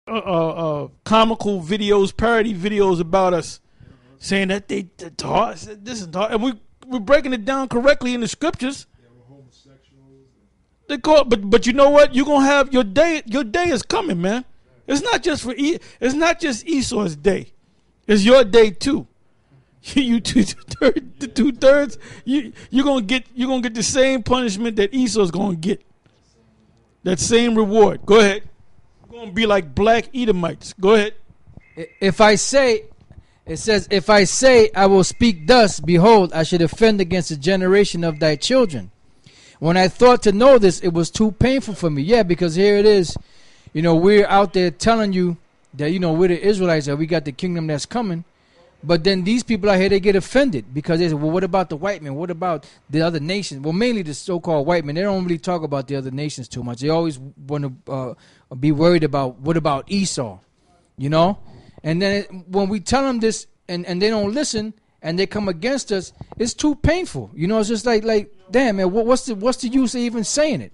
comical videos, parody videos about us, saying that they taught this is taught, and we're breaking it down correctly in the scriptures. They call, but you know what? You're gonna have your day. Your day is coming, man. It's not just it's not just Esau's day. It's your day too. You two-thirds. You're gonna get the same punishment that Esau's gonna get. That same reward. Go ahead. You're gonna be like black Edomites. Go ahead. If I say, it says, if I say I will speak thus, behold, I should offend against the generation of thy children. When I thought to know this, it was too painful for me. Yeah, because here it is. You know, we're out there telling you that, you know, we're the Israelites, that we got the kingdom that's coming. But then these people out here, they get offended because they say, well, what about the white men? What about the other nations? Well, mainly the so-called white men. They don't really talk about the other nations too much. They always want to be worried about, what about Esau? You know? And then when we tell them this and they don't listen and they come against us, it's too painful. You know, it's just like damn, man, what's the use of even saying it?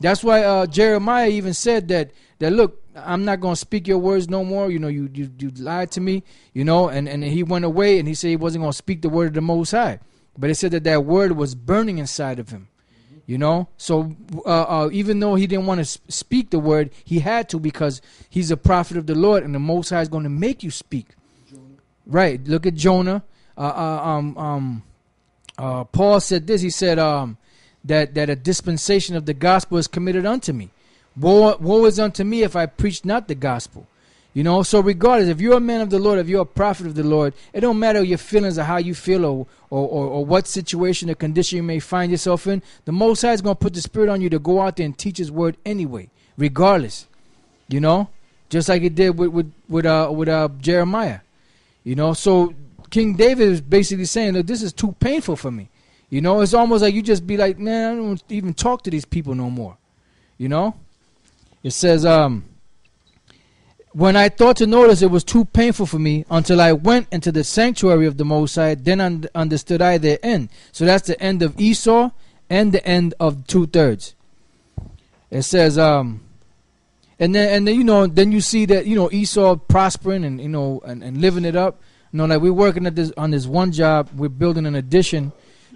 That's why Jeremiah even said that look, I'm not going to speak your words no more. You know, you lied to me, you know, and he went away and he said he wasn't going to speak the word of the Most High. But it said that word was burning inside of him, you know. So even though he didn't want to speak the word, he had to, because he's a prophet of the Lord and the Most High is going to make you speak. Right. Look at Jonah. Paul said this. He said that a dispensation of the gospel is committed unto me. Woe is unto me if I preach not the gospel. You know, so regardless, if you're a man of the Lord, if you're a prophet of the Lord, it don't matter your feelings or how you feel or what situation or condition you may find yourself in. The Most High is going to put the Spirit on you to go out there and teach His word anyway, regardless. You know, just like it did with Jeremiah. You know, so King David is basically saying, look, this is too painful for me. You know, it's almost like you just be like, man, I don't even talk to these people no more. You know? It says, when I thought to notice, it was too painful for me until I went into the sanctuary of the Most High, then understood I their end. So that's the end of Esau and the end of 2/3. It says, and then you know, then you see that, you know, Esau prospering and, you know, and living it up. You know, like we're working on this one job, we're building an addition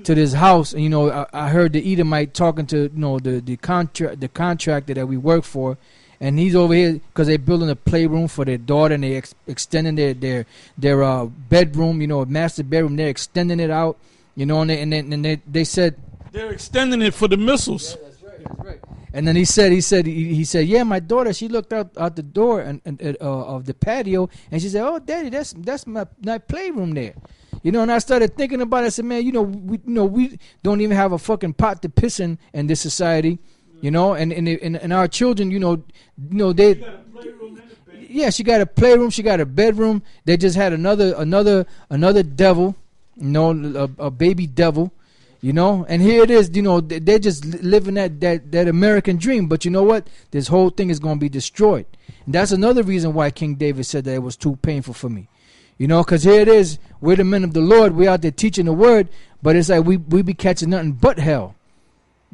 to this house, and you know, I heard the Edomite talking to, you know, the contractor that we work for, and he's over here because they're building a playroom for their daughter, and they extending their bedroom, you know, a master bedroom. They're extending it out, you know, and they said they're extending it for the missiles. Yeah, that's right. And then he said, yeah, my daughter, she looked out the door of the patio, and she said, oh, Daddy, that's my playroom there. You know, and I started thinking about it. I said, man, we don't even have a fucking pot to piss in this society, you know, and our children, you know, they, yeah, she got a playroom, she got a bedroom. They just had another devil, you know, a baby devil, you know, and here it is, you know, they're just living that American dream. But you know what? This whole thing is going to be destroyed. And that's another reason why King David said that it was too painful for me. You know, because here it is, we're the men of the Lord, we're out there teaching the word, but it's like we be catching nothing but hell.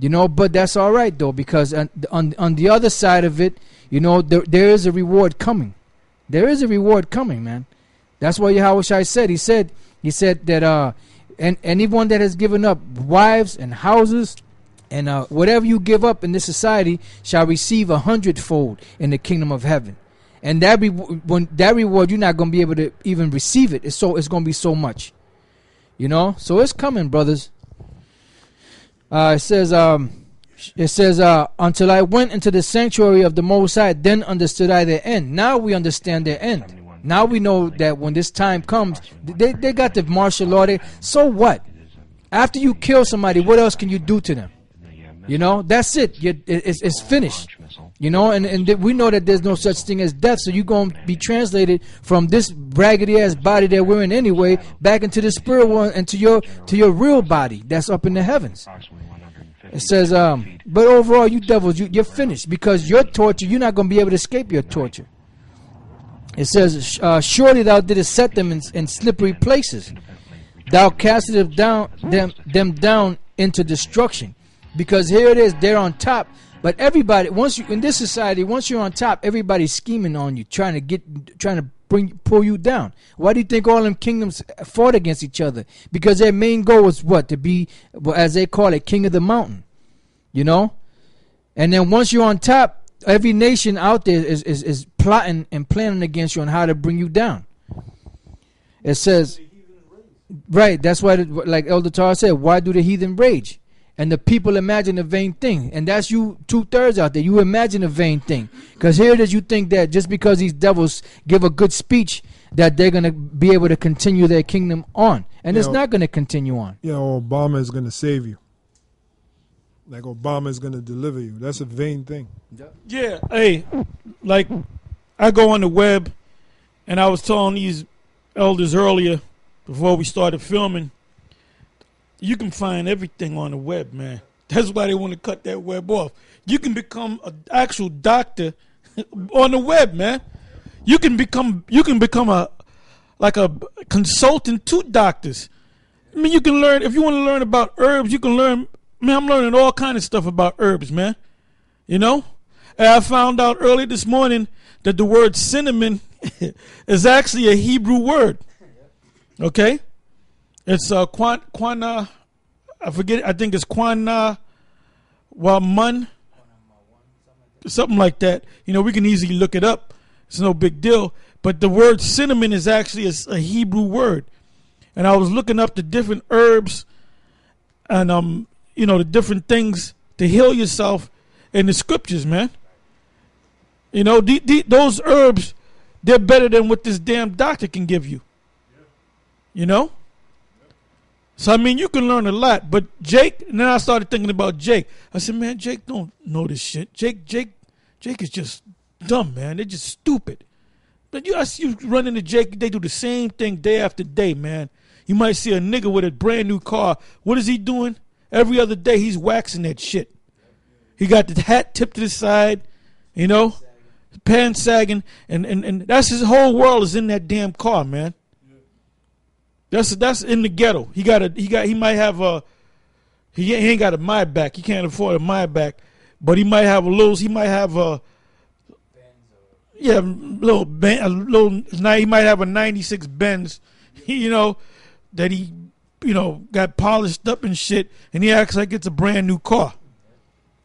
You know, but that's all right, though, because on the other side of it, you know, there is a reward coming. There is a reward coming, man. That's what Yahushua said. He said that and anyone that has given up wives and houses and whatever you give up in this society shall receive 100-fold in the kingdom of heaven. And that reward, you're not going to be able to even receive it. It's going to be so much. You know? So it's coming, brothers. It says, until I went into the sanctuary of the Most High, then understood I their end. Now we understand their end. Now we know that when this time comes, they got the martial law. So what? After you kill somebody, what else can you do to them? You know, that's it. It's finished. You know, and we know that there's no such thing as death. So you're going to be translated from this raggedy ass body that we're in anyway back into the spirit world and to your real body that's up in the heavens. It says, but overall, you devils, you're finished, because your torture, you're not going to be able to escape your torture. It says, surely thou didst set them in slippery places. Thou castest them down into destruction. Because here it is, they're on top, But everybody, once you in this society, once you're on top, everybody's scheming on you, trying to pull you down. Why do you think all them kingdoms fought against each other? Because their main goal was what? To be, as they call it, king of the mountain. You know? And then once you're on top, every nation out there is plotting and planning against you on how to bring you down. It says, right, that's why, like Elder Tar said, why do the heathen rage? And the people imagine a vain thing. And that's you 2/3 out there. You imagine a vain thing. Because here it is, you think that just because these devils give a good speech, that they're going to be able to continue their kingdom on. And it's not going to continue on. Yeah, Obama is going to save you. Like Obama is going to deliver you. That's a vain thing. Yeah. Hey, like I go on the web, and I was telling these elders earlier before we started filming, you can find everything on the web, man. That's why they want to cut that web off. You can become an actual doctor on the web, man. You can become a consultant to doctors. I mean, you can learn, if you want to learn about herbs, you can learn. Man, I'm learning all kind of stuff about herbs, man. You know? And I found out early this morning that the word cinnamon is actually a Hebrew word. Okay? It's Quana, I forget, I think it's Quana Wamun, something like that. You know, we can easily look it up. It's no big deal. But the word cinnamon is actually a Hebrew word. And I was looking up the different herbs and, you know, the different things to heal yourself in the scriptures, man. You know, those herbs, they're better than what this damn doctor can give you. You know? So, I mean, you can learn a lot. But Jake, and then I started thinking about Jake. I said, man, Jake don't know this shit. Jake is just dumb, man. They're just stupid. But I see you run into Jake, they do the same thing day after day, man. You might see a nigga with a brand new car. What is he doing? Every other day, he's waxing that shit. He got the hat tipped to the side, you know, pants sagging, and that's his whole world is in that damn car, man. That's in the ghetto. He might have he ain't got a Maybach. He can't afford a Maybach, but he might have a he might have a 96 Benz, you know, that he, you know, got polished up and shit, and he acts like it's a brand new car.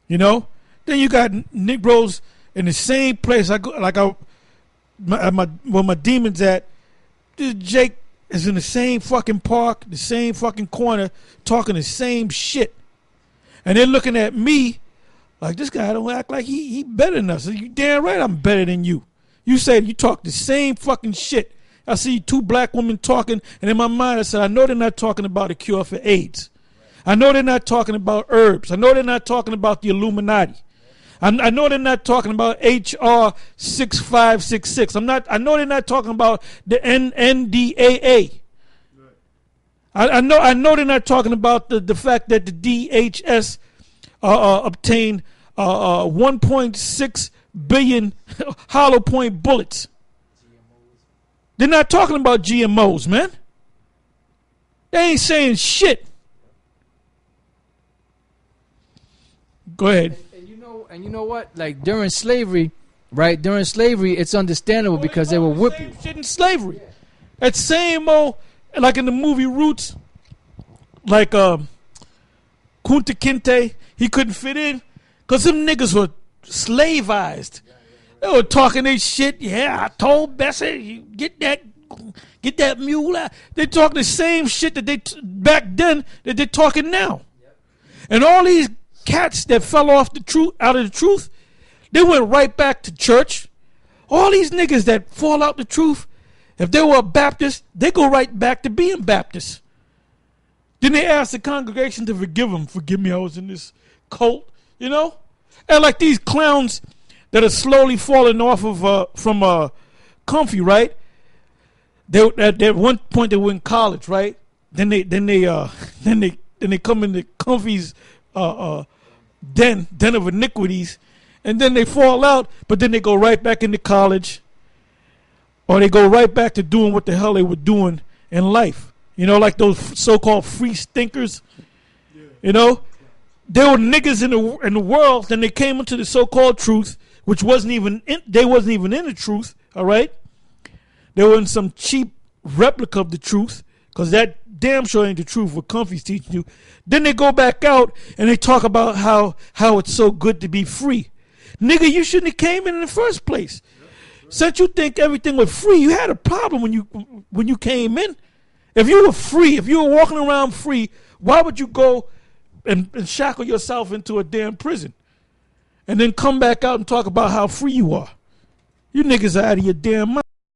You know? Then you got Negroes in the same place where my demons at. This Jake is in the same fucking park, the same fucking corner, talking the same shit. And they're looking at me like, this guy don't act like he better than us. You damn right I'm better than you. You said you talk the same fucking shit. I see two black women talking, and in my mind I said, I know they're not talking about a cure for AIDS. I know they're not talking about herbs. I know they're not talking about the Illuminati. I know they're not talking about HR 6566. I know they're not talking about the NDAA. I know they're not talking about the fact that the DHS obtained 1.6 billion hollow point bullets. They're not talking about GMOs, man. They ain't saying shit. Go ahead. And you know what? Like during slavery, right? During slavery, it's understandable because they will whip you. Shit in slavery. That same old, like in the movie Roots, like Kunta Kinte, he couldn't fit in because them niggas were slaveized. They were talking their shit. Yeah, I told Bessie, you get that mule out. They talking the same shit that they back then that they're talking now. And all these cats that fell off out of the truth, they went right back to church. All these niggas that fall out the truth, if they were a Baptist, they go right back to being Baptists. Then they ask the congregation to forgive them. Forgive me, I was in this cult, you know? And like these clowns that are slowly falling off of from Comfy, right? They at one point they were in college, right? Then they come into Comfy's den of iniquities, and then they fall out, but then they go right back into college, or they go right back to doing what the hell they were doing in life. You know, like those so-called free stinkers. You know, there were niggas in the world, then they came into the so-called truth, which wasn't even in the truth. All right, they were in some cheap replica of the truth, because that damn sure ain't the truth what Comfy's teaching you. Then they go back out and they talk about how it's so good to be free. Nigga, you shouldn't have came in the first place. Since you think everything was free, you had a problem when you came in. If you were free, if you were walking around free, why would you go and shackle yourself into a damn prison and then come back out and talk about how free you are? You niggas are out of your damn mind.